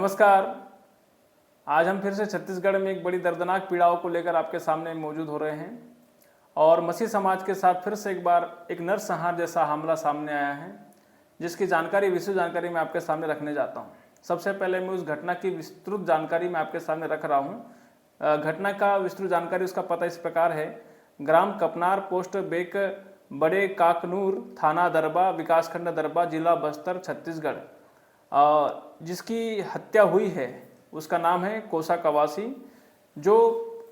नमस्कार। आज हम फिर से छत्तीसगढ़ में एक बड़ी दर्दनाक पीड़ाओं को लेकर आपके सामने मौजूद हो रहे हैं और मसीह समाज के साथ फिर से एक बार एक नरसंहार जैसा हमला सामने आया है, जिसकी जानकारी विस्तृत जानकारी मैं आपके सामने रखने जाता हूं। सबसे पहले मैं उस घटना की विस्तृत जानकारी मैं आपके सामने रख रहा हूं। घटना का विस्तृत जानकारी उसका पता इस प्रकार है। ग्राम कपनार, पोस्ट बेक, बड़े काकनूर, थाना दरबा, विकासखंड दरबा, जिला बस्तर, छत्तीसगढ़। जिसकी हत्या हुई है उसका नाम है कोसा कवासी, जो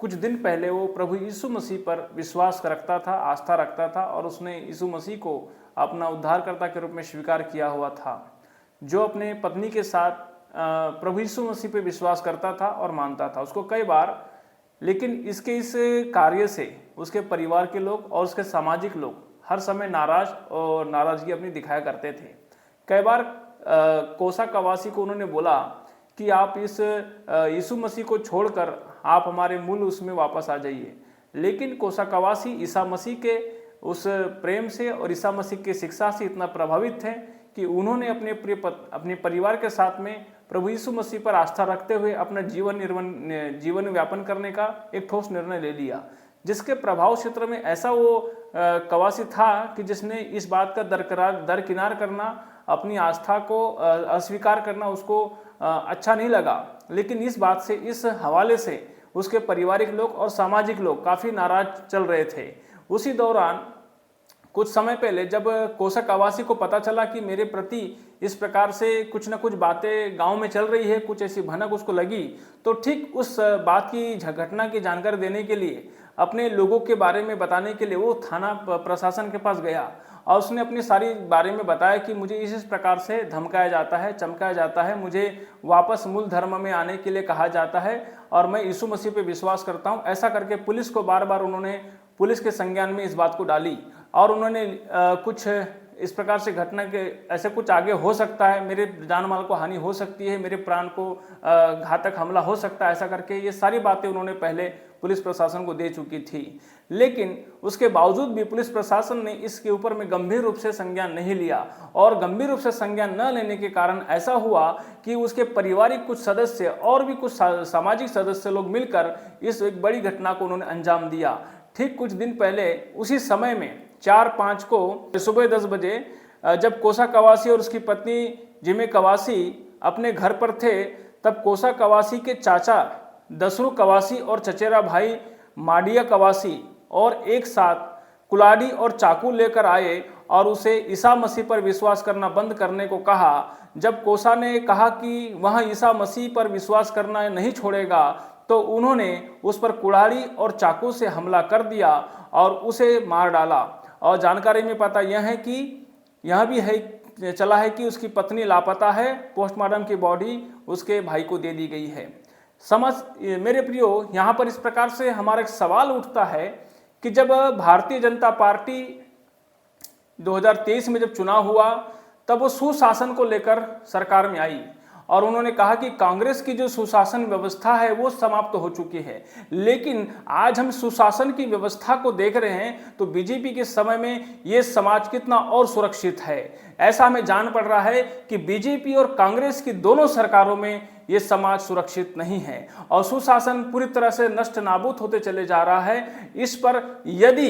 कुछ दिन पहले वो प्रभु यीशु मसीह पर विश्वास रखता था, आस्था रखता था और उसने यीशु मसीह को अपना उद्धारकर्ता के रूप में स्वीकार किया हुआ था। जो अपने पत्नी के साथ प्रभु यीशु मसीह पर विश्वास करता था और मानता था उसको कई बार, लेकिन इसके इस कार्य से उसके परिवार के लोग और उसके सामाजिक लोग हर समय नाराज और नाराजगी अपनी दिखाया करते थे। कई बार कोसा कवासी को उन्होंने बोला कि आप इस यीशु मसीह को छोड़कर आप हमारे मूल उसमें वापस आ जाइए, लेकिन कोसा कवासी ईसा मसीह के उस प्रेम से और ईसा मसीह की शिक्षा से इतना प्रभावित थे कि उन्होंने अपने परिवार के साथ में प्रभु यीशु मसीह पर आस्था रखते हुए अपना जीवन व्यापन करने का एक ठोस निर्णय ले लिया, जिसके प्रभाव क्षेत्र में ऐसा वो कवासी था कि जिसने इस बात का दरकिनार करना, अपनी आस्था को अस्वीकार करना उसको अच्छा नहीं लगा। लेकिन इस बात से, इस हवाले से उसके पारिवारिक लोग और सामाजिक लोग काफ़ी नाराज चल रहे थे। उसी दौरान कुछ समय पहले जब कोसा कवासी को पता चला कि मेरे प्रति इस प्रकार से कुछ न कुछ बातें गांव में चल रही है, कुछ ऐसी भनक उसको लगी, तो ठीक उस बात की घटना की जानकारी देने के लिए, अपने लोगों के बारे में बताने के लिए वो थाना प्रशासन के पास गया और उसने अपनी सारी बारे में बताया कि मुझे इस प्रकार से धमकाया जाता है, चमकाया जाता है, मुझे वापस मूल धर्म में आने के लिए कहा जाता है और मैं यीशु मसीह पे विश्वास करता हूँ। ऐसा करके पुलिस को बार बार उन्होंने पुलिस के संज्ञान में इस बात को डाली और उन्होंने कुछ इस प्रकार से घटना के ऐसे कुछ आगे हो सकता है, मेरे जान माल को हानि हो सकती है, मेरे प्राण को घातक हमला हो सकता है, ऐसा करके ये सारी बातें उन्होंने पहले पुलिस प्रशासन को दे चुकी थी। लेकिन उसके बावजूद भी पुलिस प्रशासन ने इसके ऊपर में गंभीर रूप से संज्ञान नहीं लिया और गंभीर रूप से संज्ञान न लेने के कारण ऐसा हुआ कि उसके पारिवारिक कुछ सदस्य और भी कुछ सामाजिक सदस्य लोग मिलकर इस एक बड़ी घटना को उन्होंने अंजाम दिया। ठीक कुछ दिन पहले उसी समय में 4-5 को सुबह 10 बजे जब कोसा कवासी और उसकी पत्नी जिमे कवासी अपने घर पर थे, तब कोसा कवासी के चाचा दसरू कवासी और चचेरा भाई माडिया कवासी और एक साथ कुलाड़ी और चाकू लेकर आए और उसे ईसा मसीह पर विश्वास करना बंद करने को कहा। जब कोसा ने कहा कि वह ईसा मसीह पर विश्वास करना नहीं छोड़ेगा, तो उन्होंने उस पर कुल्हाड़ी और चाकू से हमला कर दिया और उसे मार डाला। और जानकारी में पता यह है कि यह भी है चला है कि उसकी पत्नी लापता है, पोस्टमार्टम की बॉडी उसके भाई को दे दी गई है। मेरे प्रियो, यहाँ पर इस प्रकार से हमारा एक सवाल उठता है कि जब भारतीय जनता पार्टी 2023 में जब चुनाव हुआ, तब वो सुशासन को लेकर सरकार में आई और उन्होंने कहा कि कांग्रेस की जो सुशासन व्यवस्था है वो समाप्त हो चुकी है। लेकिन आज हम सुशासन की व्यवस्था को देख रहे हैं तो बीजेपी के समय में ये समाज कितना और सुरक्षित है। ऐसा हमें जान पड़ रहा है कि बीजेपी और कांग्रेस की दोनों सरकारों में ये समाज सुरक्षित नहीं है और सुशासन पूरी तरह से नष्ट नाबूद होते चले जा रहा है। इस पर यदि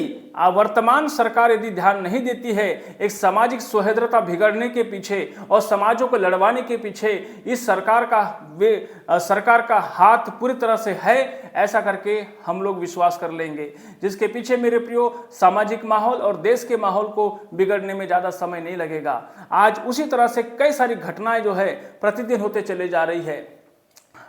वर्तमान सरकार यदि ध्यान नहीं देती है, एक सामाजिक सौहार्दता बिगड़ने के पीछे और समाजों को लड़वाने के पीछे इस सरकार का हाथ पूरी तरह से है, ऐसा करके हम लोग विश्वास कर लेंगे, जिसके पीछे मेरे प्रियो सामाजिक माहौल और देश के माहौल को बिगड़ने में ज़्यादा समय नहीं लगेगा। आज उसी तरह से कई सारी घटनाएं जो है प्रतिदिन होते चले जा रही है।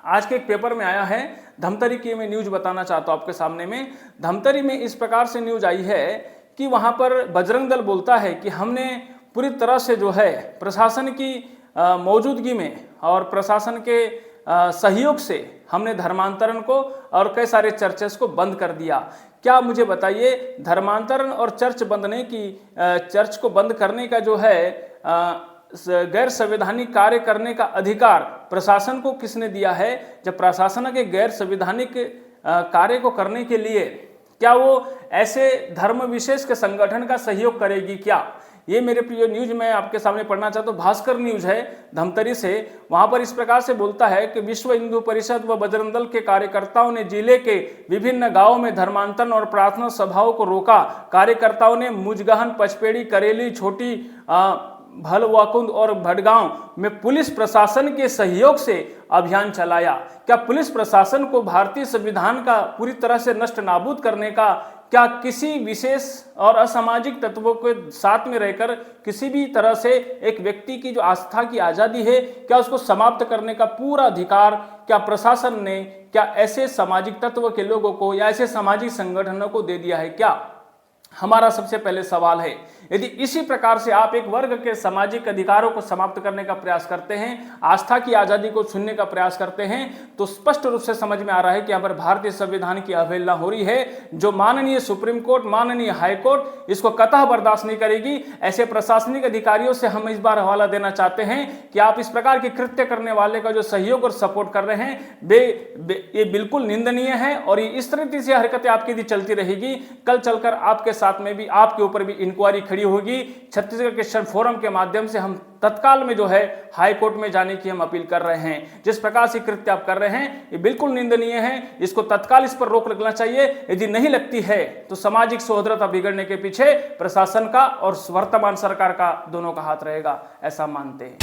आज के एक पेपर में आया है, धमतरी की मैं न्यूज बताना चाहता हूं आपके सामने में। धमतरी में इस प्रकार से न्यूज आई है कि वहां पर बजरंग दल बोलता है कि हमने पूरी तरह से जो है प्रशासन की मौजूदगी में और प्रशासन के सहयोग से हमने धर्मांतरण को और कई सारे चर्चेस को बंद कर दिया। क्या मुझे बताइए, धर्मांतरण और चर्च को बंद करने का जो है गैर संवैधानिक कार्य करने का अधिकार प्रशासन को किसने दिया है? जब प्रशासन के गैर संवैधानिक कार्य को करने के लिए क्या वो ऐसे धर्म विशेष के संगठन का सहयोग करेगी क्या? ये मेरे प्रिय न्यूज मैं आपके सामने पढ़ना चाहता हूँ। भास्कर न्यूज है धमतरी से। वहां पर इस प्रकार से बोलता है कि विश्व हिंदू परिषद व बजरंग दल के कार्यकर्ताओं ने जिले के विभिन्न गांवों में धर्मांतरण और प्रार्थना सभाओं को रोका। कार्यकर्ताओं ने मुजगहन, पचपेड़ी, करेली, छोटी भलवाकुंद और भटगांव में पुलिस प्रशासन के सहयोग से अभियान चलाया। क्या पुलिस प्रशासन को भारतीय संविधान का पूरी तरह से नष्ट नाबूद करने का, क्या किसी विशेष और असामाजिक तत्वों के साथ में रहकर किसी भी तरह से एक व्यक्ति की जो आस्था की आज़ादी है, क्या उसको समाप्त करने का पूरा अधिकार क्या प्रशासन ने, क्या ऐसे सामाजिक तत्व के लोगों को या ऐसे सामाजिक संगठनों को दे दिया है क्या? हमारा सबसे पहले सवाल है। यदि इसी प्रकार से आप एक वर्ग के सामाजिक अधिकारों को समाप्त करने का प्रयास करते हैं, आस्था की आज़ादी को छीनने का प्रयास करते हैं, तो स्पष्ट रूप से समझ में आ रहा है कि यहाँ पर भारतीय संविधान की अवहेलना हो रही है, जो माननीय सुप्रीम कोर्ट, माननीय हाई कोर्ट इसको कतई बर्दाश्त नहीं करेगी। ऐसे प्रशासनिक अधिकारियों से हम इस बार हवाला देना चाहते हैं कि आप इस प्रकार के कृत्य करने वाले का जो सहयोग और सपोर्ट कर रहे हैं, ये बिल्कुल निंदनीय है। और ये इस तरीके से हरकतें आपकी यदि चलती रहेगी, कल चलकर आपके साथ में भी, आपके ऊपर भी इंक्वायरी खड़ी होगी। छत्तीसगढ़ क्रिश्चियन फोरम के माध्यम से हम तत्काल में जो है हाई कोर्ट में जाने की हम अपील कर रहे हैं। जिस प्रकार से कृत्य आप कर रहे हैं ये बिल्कुल निंदनीय है, इसको तत्काल इस पर रोक लगना चाहिए। यदि नहीं लगती है तो सामाजिक सौहार्दता बिगड़ने के पीछे प्रशासन का और वर्तमान सरकार का दोनों का हाथ रहेगा, ऐसा मानते हैं।